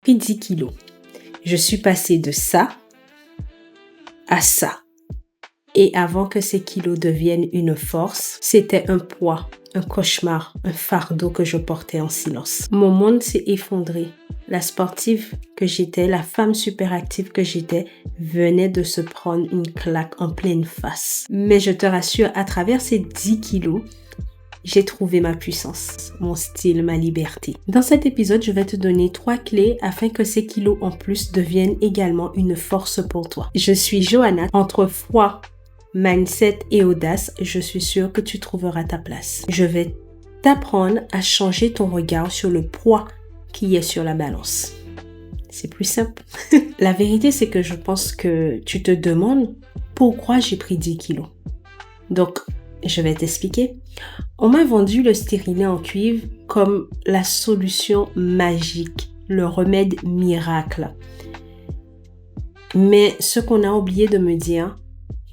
pris 10 kilos. Je suis passée de ça à ça. Et avant que ces kilos deviennent une force, c'était un poids, un cauchemar, un fardeau que je portais en silence. Mon monde s'est effondré. La sportive que j'étais, la femme super active que j'étais, venait de se prendre une claque en pleine face. Mais je te rassure, à travers ces 10 kilos, j'ai trouvé ma puissance, mon style, ma liberté. Dans cet épisode, je vais te donner 3 clés afin que ces kilos en plus deviennent également une force pour toi. Je suis Johanna. Entre foi, mindset et audace, je suis sûre que tu trouveras ta place. Je vais t'apprendre à changer ton regard sur le poids qui est sur la balance. C'est plus simple. La vérité, c'est que je pense que tu te demandes pourquoi j'ai pris 10 kilos. Donc, je vais t'expliquer. On m'a vendu le stérilet en cuivre comme la solution magique, le remède miracle. Mais ce qu'on a oublié de me dire,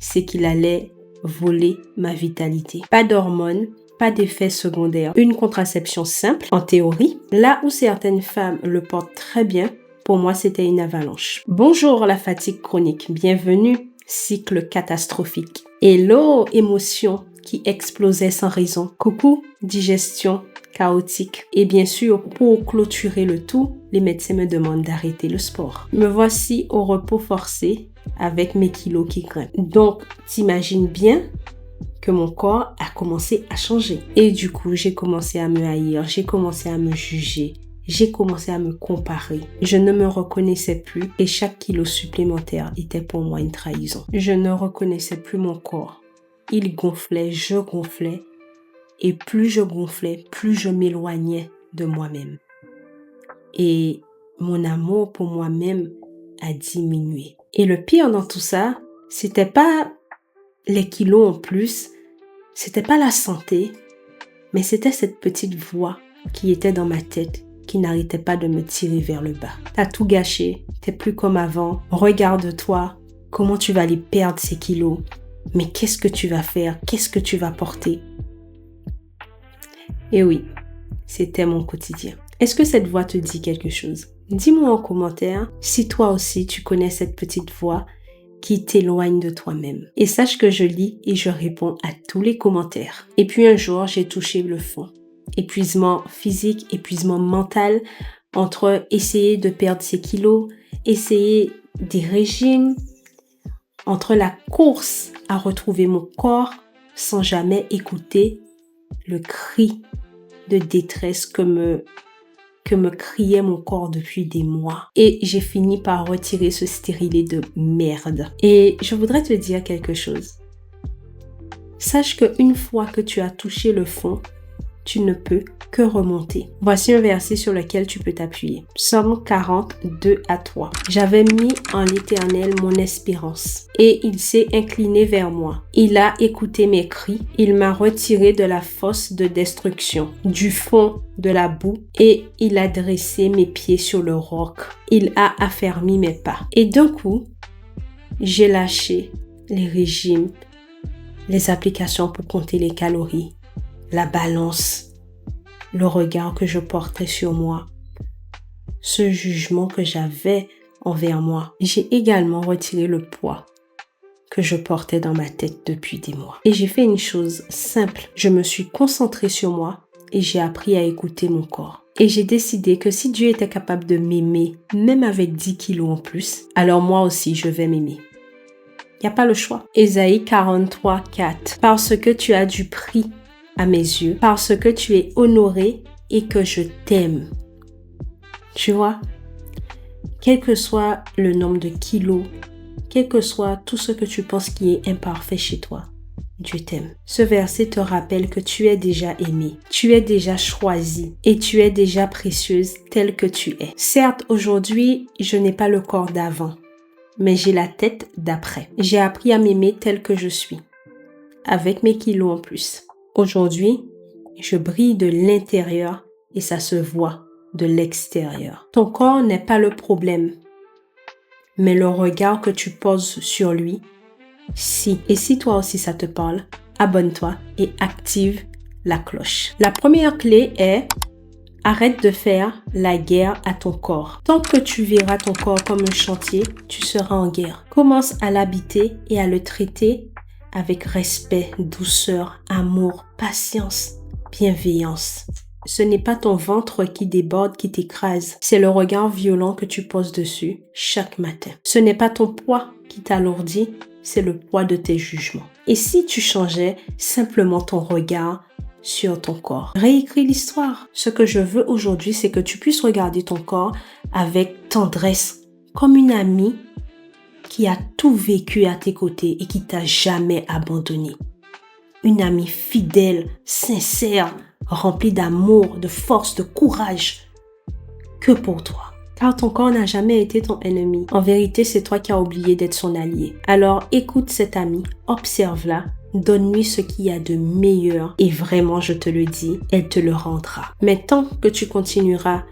c'est qu'il allait voler ma vitalité. Pas d'hormones, pas d'effets secondaires. Une contraception simple, en théorie. Là où certaines femmes le portent très bien, pour moi, c'était une avalanche. Bonjour la fatigue chronique, bienvenue, cycle catastrophique. Hello, émotion qui explosait sans raison. Coucou, digestion chaotique. Et bien sûr, pour clôturer le tout, les médecins me demandent d'arrêter le sport. Me voici au repos forcé avec mes kilos qui grimpent. Donc, t'imagines bien que mon corps a commencé à changer. Et du coup, j'ai commencé à me haïr, j'ai commencé à me juger, j'ai commencé à me comparer. Je ne me reconnaissais plus et chaque kilo supplémentaire était pour moi une trahison. Je ne reconnaissais plus mon corps. Il gonflait, je gonflais. Et plus je gonflais, plus je m'éloignais de moi-même. Et mon amour pour moi-même a diminué. Et le pire dans tout ça, c'était pas les kilos en plus, c'était pas la santé, mais c'était cette petite voix qui était dans ma tête, qui n'arrêtait pas de me tirer vers le bas. T'as tout gâché, t'es plus comme avant, regarde-toi, comment tu vas aller perdre ces kilos, mais qu'est-ce que tu vas faire, qu'est-ce que tu vas porter? Et oui, c'était mon quotidien. Est-ce que cette voix te dit quelque chose? Dis-moi en commentaire si toi aussi tu connais cette petite voix qui t'éloigne de toi-même. Et sache que je lis et je réponds à tous les commentaires. Et puis un jour, j'ai touché le fond. Épuisement physique, épuisement mental, entre essayer de perdre ses kilos, essayer des régimes, entre la course à retrouver mon corps sans jamais écouter le cri de détresse que me criait mon corps depuis des mois. Et j'ai fini par retirer ce stérilet de merde. Et je voudrais te dire quelque chose. Sache qu'une fois que tu as touché le fond, tu ne peux que remonter. Voici un verset sur lequel tu peux t'appuyer. Psaume 40, 2-3. J'avais mis en l'Éternel mon espérance, et il s'est incliné vers moi. Il a écouté mes cris, il m'a retiré de la fosse de destruction, du fond de la boue, et il a dressé mes pieds sur le roc. Il a affermi mes pas. Et d'un coup, j'ai lâché les régimes, les applications pour compter les calories, la balance, le regard que je portais sur moi, ce jugement que j'avais envers moi. J'ai également retiré le poids que je portais dans ma tête depuis des mois. Et j'ai fait une chose simple. Je me suis concentrée sur moi et j'ai appris à écouter mon corps. Et j'ai décidé que si Dieu était capable de m'aimer, même avec 10 kilos en plus, alors moi aussi je vais m'aimer. Il n'y a pas le choix. Ésaïe 43, 4. Parce que tu as du prix à mes yeux, parce que tu es honoré et que je t'aime. Tu vois, quel que soit le nombre de kilos, quel que soit tout ce que tu penses qui est imparfait chez toi, Dieu t'aime. Ce verset te rappelle que tu es déjà aimé, tu es déjà choisi et tu es déjà précieuse telle que tu es. Certes, aujourd'hui, je n'ai pas le corps d'avant, mais j'ai la tête d'après. J'ai appris à m'aimer tel que je suis, avec mes kilos en plus. Aujourd'hui, je brille de l'intérieur et ça se voit de l'extérieur. Ton corps n'est pas le problème, mais le regard que tu poses sur lui, si. Et si toi aussi ça te parle, abonne-toi et active la cloche. La première clé est Arrête de faire la guerre à ton corps. Tant que tu verras ton corps comme un chantier, tu seras en guerre. Commence à l'habiter et à le traiter avec respect, douceur, amour, patience, bienveillance. Ce n'est pas ton ventre qui déborde, qui t'écrase. C'est le regard violent que tu poses dessus chaque matin. Ce n'est pas ton poids qui t'alourdit, c'est le poids de tes jugements. Et si tu changeais simplement ton regard sur ton corps? Réécris l'histoire. Ce que je veux aujourd'hui, c'est que tu puisses regarder ton corps avec tendresse, comme une amie qui a tout vécu à tes côtés et qui t'a jamais abandonné. Une amie fidèle, sincère, remplie d'amour, de force, de courage, que pour toi. Car ton corps n'a jamais été ton ennemi. En vérité, c'est toi qui as oublié d'être son allié. Alors écoute cette amie, observe-la, donne-lui ce qu'il y a de meilleur et vraiment, je te le dis, elle te le rendra. Mais tant que tu continueras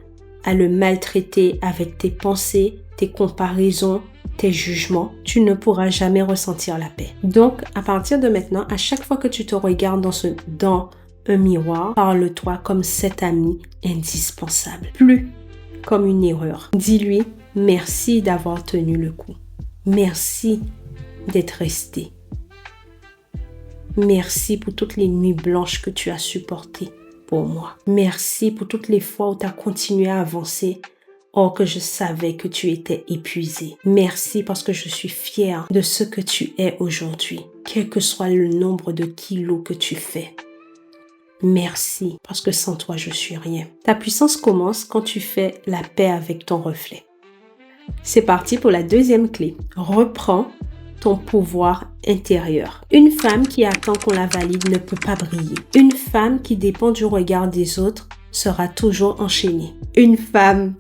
à le maltraiter avec tes pensées, tes comparaisons, tes jugements, tu ne pourras jamais ressentir la paix. Donc, à partir de maintenant, à chaque fois que tu te regardes dans un miroir, parle-toi comme cet ami indispensable. Plus comme une erreur. Dis-lui merci d'avoir tenu le coup. Merci d'être resté. Merci pour toutes les nuits blanches que tu as supportées pour moi. Merci pour toutes les fois où tu as continué à avancer or que je savais que tu étais épuisé. Merci parce que je suis fière de ce que tu es aujourd'hui, quel que soit le nombre de kilos que tu fais. Merci parce que sans toi, je suis rien. Ta puissance commence quand tu fais la paix avec ton reflet. C'est parti pour la deuxième clé. Reprends ton pouvoir intérieur. Une femme qui attend qu'on la valide ne peut pas briller. Une femme qui dépend du regard des autres sera toujours enchaînée. Une femme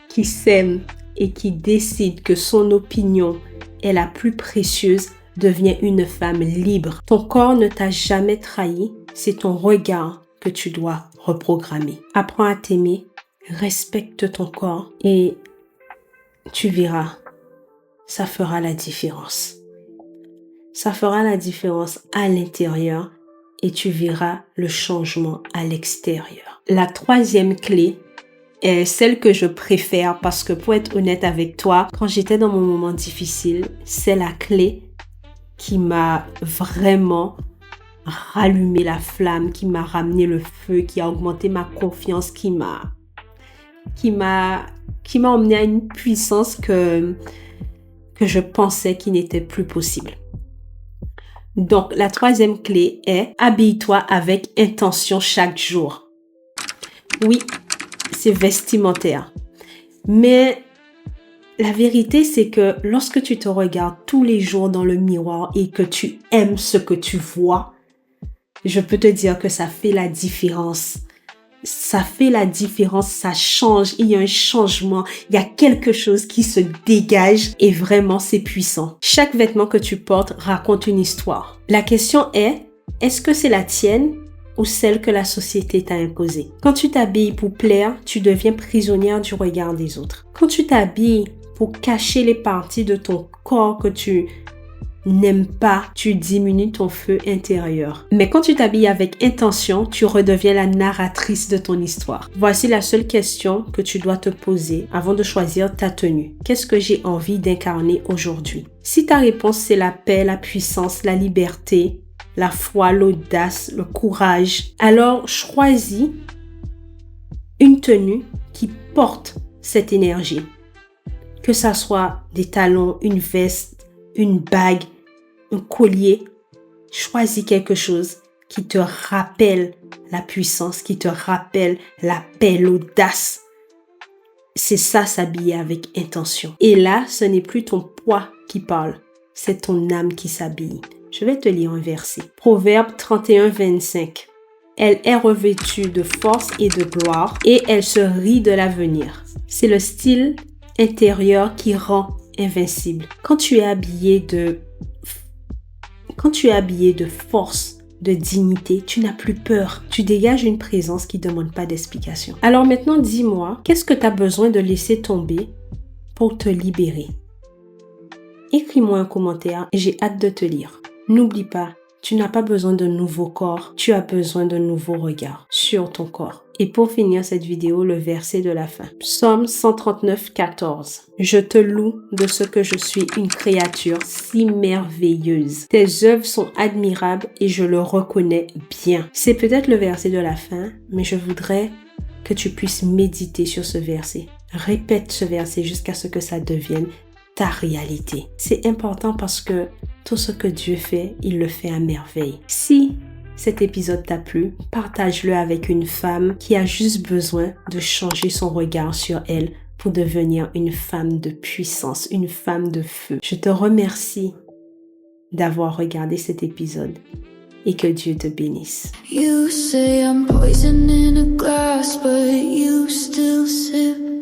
qui s'aime et qui décide que son opinion est la plus précieuse devient une femme libre. Ton corps ne t'a jamais trahi, c'est ton regard que tu dois reprogrammer. Apprends à t'aimer, respecte ton corps et tu verras, ça fera la différence. Ça fera la différence à l'intérieur et tu verras le changement à l'extérieur. La troisième clé est celle que je préfère parce que pour être honnête avec toi, quand j'étais dans mon moment difficile, c'est la clé qui m'a vraiment rallumé la flamme, qui m'a ramené le feu, qui a augmenté ma confiance, qui m'a emmené à une puissance que je pensais qu'il n'était plus possible. Donc, la troisième clé est habille-toi avec intention chaque jour. Oui, c'est vestimentaire. Mais la vérité, c'est que lorsque tu te regardes tous les jours dans le miroir et que tu aimes ce que tu vois, je peux te dire que ça fait la différence. Ça fait la différence, ça change, il y a un changement, il y a quelque chose qui se dégage et vraiment c'est puissant. Chaque vêtement que tu portes raconte une histoire. La question est-ce que c'est la tienne ou celle que la société t'a imposée? Quand tu t'habilles pour plaire, tu deviens prisonnière du regard des autres. Quand tu t'habilles pour cacher les parties de ton corps que tu n'aimes pas, tu diminues ton feu intérieur. Mais quand tu t'habilles avec intention, tu redeviens la narratrice de ton histoire. Voici la seule question que tu dois te poser avant de choisir ta tenue. Qu'est-ce que j'ai envie d'incarner aujourd'hui? Si ta réponse c'est la paix, la puissance, la liberté, la foi, l'audace, le courage, alors choisis une tenue qui porte cette énergie. Que ça soit des talons, une veste, une bague, un collier, choisis quelque chose qui te rappelle la puissance, qui te rappelle la paix, l'audace. C'est ça, s'habiller avec intention. Et là, ce n'est plus ton poids qui parle, c'est ton âme qui s'habille. Je vais te lire un verset. Proverbe 31, 25. Elle est revêtue de force et de gloire et elle se rit de l'avenir. C'est le style intérieur qui rend invincible. Quand tu es habillé de force, de dignité, tu n'as plus peur. Tu dégages une présence qui ne demande pas d'explication. Alors maintenant, dis-moi, qu'est-ce que tu as besoin de laisser tomber pour te libérer? Écris-moi un commentaire et j'ai hâte de te lire. N'oublie pas, tu n'as pas besoin d'un nouveau corps, tu as besoin d'un nouveau regard sur ton corps. Et pour finir cette vidéo, le verset de la fin. Psaume 139, 14. Je te loue de ce que je suis une créature si merveilleuse. Tes œuvres sont admirables et je le reconnais bien. C'est peut-être le verset de la fin, mais je voudrais que tu puisses méditer sur ce verset. Répète ce verset jusqu'à ce que ça devienne ta réalité. C'est important parce que tout ce que Dieu fait, il le fait à merveille. Si cet épisode t'a plu, partage-le avec une femme qui a juste besoin de changer son regard sur elle pour devenir une femme de puissance, une femme de feu. Je te remercie d'avoir regardé cet épisode et que Dieu te bénisse. You say I'm poison in a glass, but you still sip.